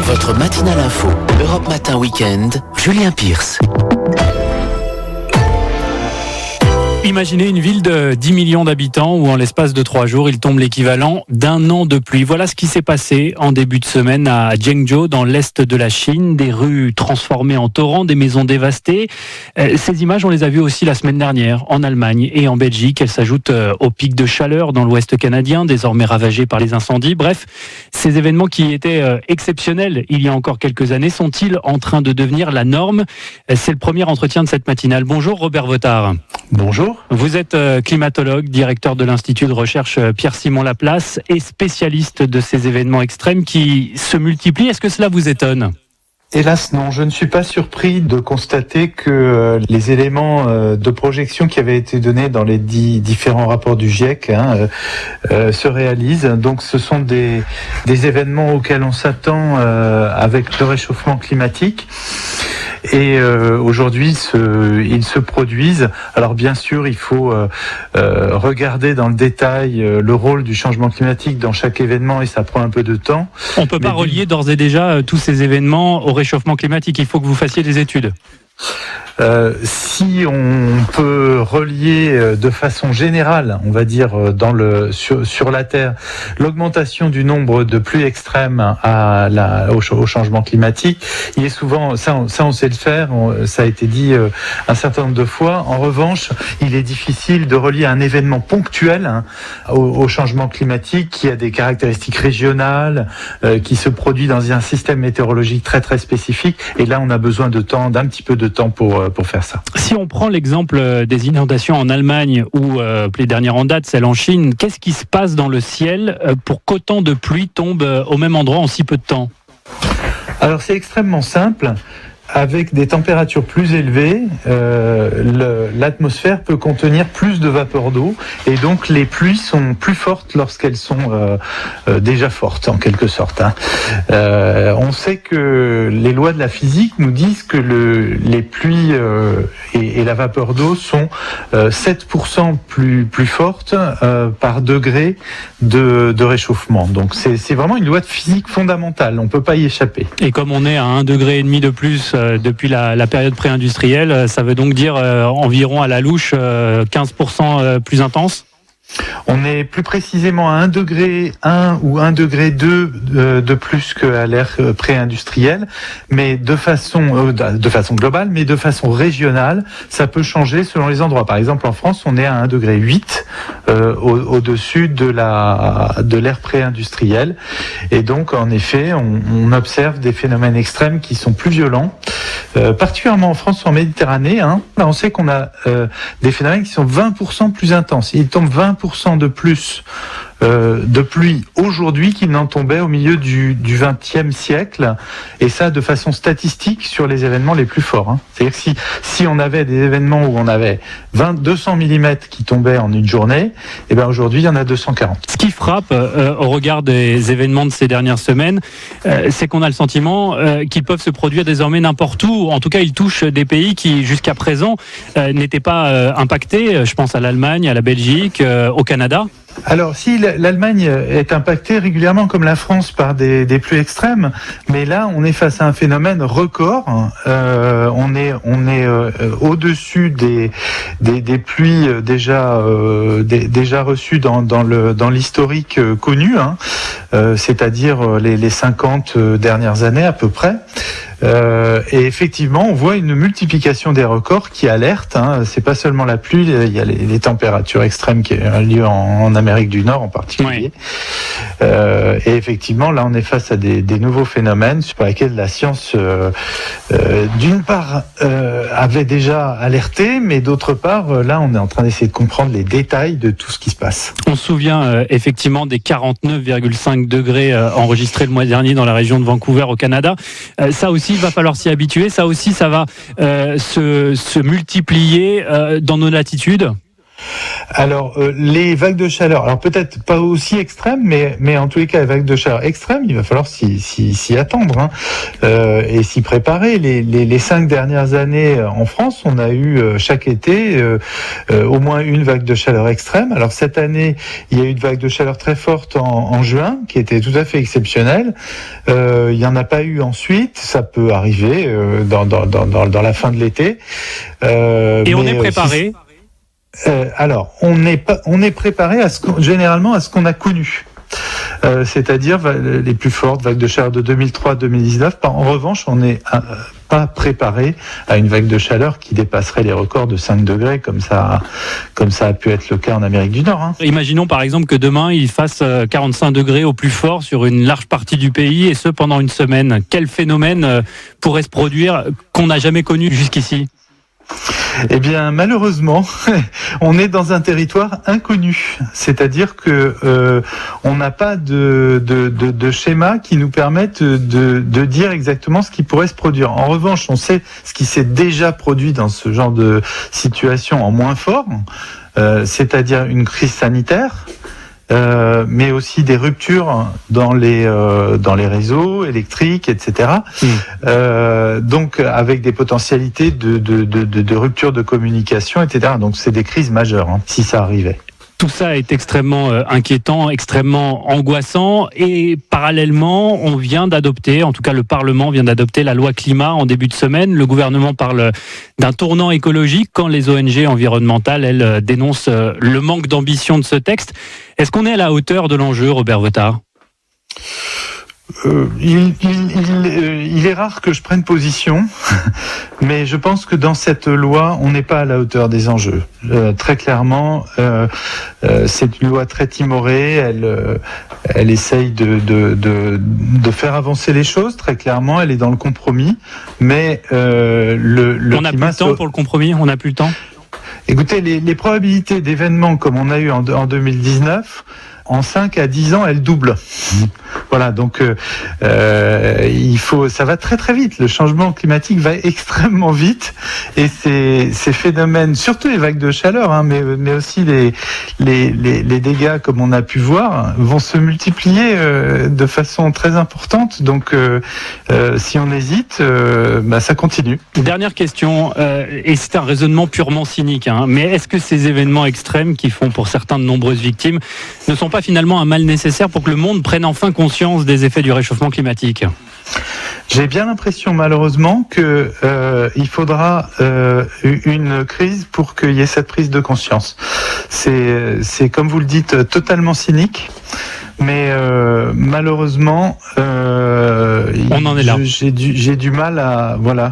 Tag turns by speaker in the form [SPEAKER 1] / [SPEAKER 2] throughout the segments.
[SPEAKER 1] Votre matinale info, Europe Matin Weekend, Julien Pierce.
[SPEAKER 2] Imaginez une ville de 10 millions d'habitants où en l'espace de 3 jours, il tombe l'équivalent d'1 an de pluie. Voilà ce qui s'est passé en début de semaine à Zhengzhou, dans l'est de la Chine. Des rues transformées en torrents, des maisons dévastées. Ces images, on les a vues aussi la semaine dernière en Allemagne et en Belgique. Elles s'ajoutent au pic de chaleur dans l'ouest canadien, désormais ravagé par les incendies. Bref, ces événements qui étaient exceptionnels il y a encore quelques années sont-ils en train de devenir la norme ? C'est le premier entretien de cette matinale. Bonjour Robert Votard.
[SPEAKER 3] Bonjour.
[SPEAKER 2] Vous êtes climatologue, directeur de l'Institut de recherche Pierre-Simon Laplace et spécialiste de ces événements extrêmes qui se multiplient. Est-ce que cela vous étonne ?
[SPEAKER 3] Hélas non, je ne suis pas surpris de constater que les éléments de projection qui avaient été donnés dans les différents rapports du GIEC se réalisent. Donc ce sont des événements auxquels on s'attend avec le réchauffement climatique. Et aujourd'hui, ils se produisent. Alors bien sûr, il faut regarder dans le détail le rôle du changement climatique dans chaque événement et ça prend un peu de temps.
[SPEAKER 2] On ne peut pas relier d'ores et déjà tous ces événements au réchauffement climatique. Il faut que vous fassiez des études.
[SPEAKER 3] Si on peut relier de façon générale, on va dire sur la Terre, l'augmentation du nombre de pluies extrêmes au changement climatique, il est souvent ça on sait le faire, ça a été dit un certain nombre de fois. En revanche, il est difficile de relier un événement ponctuel au changement climatique qui a des caractéristiques régionales, qui se produit dans un système météorologique très très spécifique. Et là, on a besoin d'un petit peu de temps pour faire ça.
[SPEAKER 2] Si on prend l'exemple des inondations en Allemagne ou les dernières en date, celles en Chine, qu'est-ce qui se passe dans le ciel pour qu'autant de pluie tombe au même endroit en si peu de temps ?
[SPEAKER 3] Alors c'est extrêmement simple. Avec des températures plus élevées, l'atmosphère peut contenir plus de vapeur d'eau et donc les pluies sont plus fortes lorsqu'elles sont déjà fortes en quelque sorte. On sait que les lois de la physique nous disent que les pluies et la vapeur d'eau sont 7% plus fortes par degré de réchauffement. Donc c'est vraiment une loi de physique fondamentale, on ne peut pas y échapper.
[SPEAKER 2] Et comme on est à 1,5 degré de plus depuis la période pré-industrielle, ça veut donc dire environ à la louche 15% plus intense ?
[SPEAKER 3] On est plus précisément à 1,1 degré ou 1,2 degré de plus qu'à l'ère pré-industrielle, mais de façon globale, mais de façon régionale, ça peut changer selon les endroits. Par exemple, en France, on est à 1,8 degré au-dessus de l'ère pré-industrielle. Et donc, en effet, on observe des phénomènes extrêmes qui sont plus violents, particulièrement en France ou en Méditerranée. Là, on sait qu'on a des phénomènes qui sont 20% plus intenses. Il tombe 20% de plus de pluie aujourd'hui qu'il n'en tombait au milieu du XXe siècle, et ça de façon statistique sur les événements les plus forts. C'est-à-dire que si on avait des événements où on avait 200 mm qui tombaient en une journée, et bien aujourd'hui il y en a 240.
[SPEAKER 2] Ce qui frappe au regard des événements de ces dernières semaines, c'est qu'on a le sentiment qu'ils peuvent se produire désormais n'importe où. En tout cas, ils touchent des pays qui jusqu'à présent n'étaient pas impactés. Je pense à l'Allemagne, à la Belgique, au Canada.
[SPEAKER 3] Alors, si l'Allemagne est impactée régulièrement comme la France par des pluies extrêmes, mais là, on est face à un phénomène record. On est au-dessus des pluies déjà reçues dans l'historique connu, c'est-à-dire les 50 dernières années à peu près. Et effectivement, on voit une multiplication des records qui alertent. C'est pas seulement la pluie, il y a les températures extrêmes qui ont lieu en Amérique du Nord en particulier. Oui. Et effectivement, là, on est face à des nouveaux phénomènes sur lesquels la science, d'une part, avait déjà alerté, mais d'autre part, là, on est en train d'essayer de comprendre les détails de tout ce qui se passe.
[SPEAKER 2] On se souvient effectivement des 49,5 degrés enregistrés le mois dernier dans la région de Vancouver au Canada. Ça aussi, il va falloir s'y habituer. Ça aussi, ça va se multiplier dans nos latitudes.
[SPEAKER 3] Alors, les vagues de chaleur, alors peut-être pas aussi extrêmes, mais en tous les cas, les vagues de chaleur extrêmes, il va falloir s'y attendre, hein, et s'y préparer. Les 5 dernières années en France, on a eu chaque été au moins une vague de chaleur extrême. Alors cette année, il y a eu une vague de chaleur très forte en juin, qui était tout à fait exceptionnelle. Il n'y en a pas eu ensuite, ça peut arriver dans la fin de l'été.
[SPEAKER 2] Et on est préparé.
[SPEAKER 3] Alors, on est préparé généralement à ce qu'on a connu. C'est-à-dire les plus fortes vagues de chaleur de 2003-2019. En revanche, on n'est pas préparé à une vague de chaleur qui dépasserait les records de 5 degrés, comme ça a pu être le cas en Amérique du Nord. Hein.
[SPEAKER 2] Imaginons par exemple que demain il fasse 45 degrés au plus fort sur une large partie du pays, et ce pendant une semaine. Quel phénomène pourrait se produire qu'on n'a jamais connu jusqu'ici ?
[SPEAKER 3] Eh bien, malheureusement, on est dans un territoire inconnu. C'est-à-dire que on n'a pas de schéma qui nous permette de dire exactement ce qui pourrait se produire. En revanche, on sait ce qui s'est déjà produit dans ce genre de situation en moins fort, c'est-à-dire une crise sanitaire. Mais aussi des ruptures dans les réseaux électriques, etc. Donc avec des potentialités de rupture de communication, etc. Donc c'est des crises majeures, hein, si ça arrivait.
[SPEAKER 2] Tout ça est extrêmement inquiétant, extrêmement angoissant, et parallèlement, on vient d'adopter, en tout cas le Parlement vient d'adopter la loi climat en début de semaine. Le gouvernement parle d'un tournant écologique quand les ONG environnementales, elles, dénoncent le manque d'ambition de ce texte. Est-ce qu'on est à la hauteur de l'enjeu, Robert Votard ?
[SPEAKER 3] Il est rare que je prenne position, mais je pense que dans cette loi, on n'est pas à la hauteur des enjeux. Très clairement, c'est une loi très timorée. Elle essaye de faire avancer les choses. Très clairement, elle est dans le compromis, mais
[SPEAKER 2] on n'a plus le temps pour le compromis. On n'a plus le temps.
[SPEAKER 3] Écoutez, les probabilités d'événements comme on a eu en 2019. En 5 à 10 ans, elle double. Voilà, donc ça va très très vite. Le changement climatique va extrêmement vite, et ces phénomènes, surtout les vagues de chaleur, hein, mais aussi les dégâts, comme on a pu voir, vont se multiplier de façon très importante. Donc, si on hésite, ça continue.
[SPEAKER 2] Dernière question, et c'est un raisonnement purement cynique, hein, mais est-ce que ces événements extrêmes qui font pour certains de nombreuses victimes ne sont pas finalement un mal nécessaire pour que le monde prenne enfin conscience des effets du réchauffement climatique ?
[SPEAKER 3] J'ai bien l'impression, malheureusement, que il faudra une crise pour qu'il y ait cette prise de conscience. C'est comme vous le dites, totalement cynique. Mais malheureusement,
[SPEAKER 2] on en est là.
[SPEAKER 3] J'ai du mal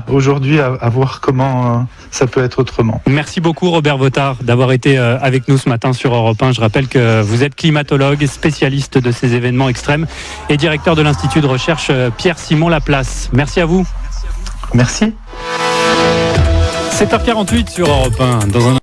[SPEAKER 3] aujourd'hui à voir comment ça peut être autrement.
[SPEAKER 2] Merci beaucoup Robert Votard d'avoir été avec nous ce matin sur Europe 1. Je rappelle que vous êtes climatologue, spécialiste de ces événements extrêmes et directeur de l'Institut de recherche Pierre-Simon Laplace. Merci à vous.
[SPEAKER 3] Merci.
[SPEAKER 2] 7h48 sur Europe 1. Dans un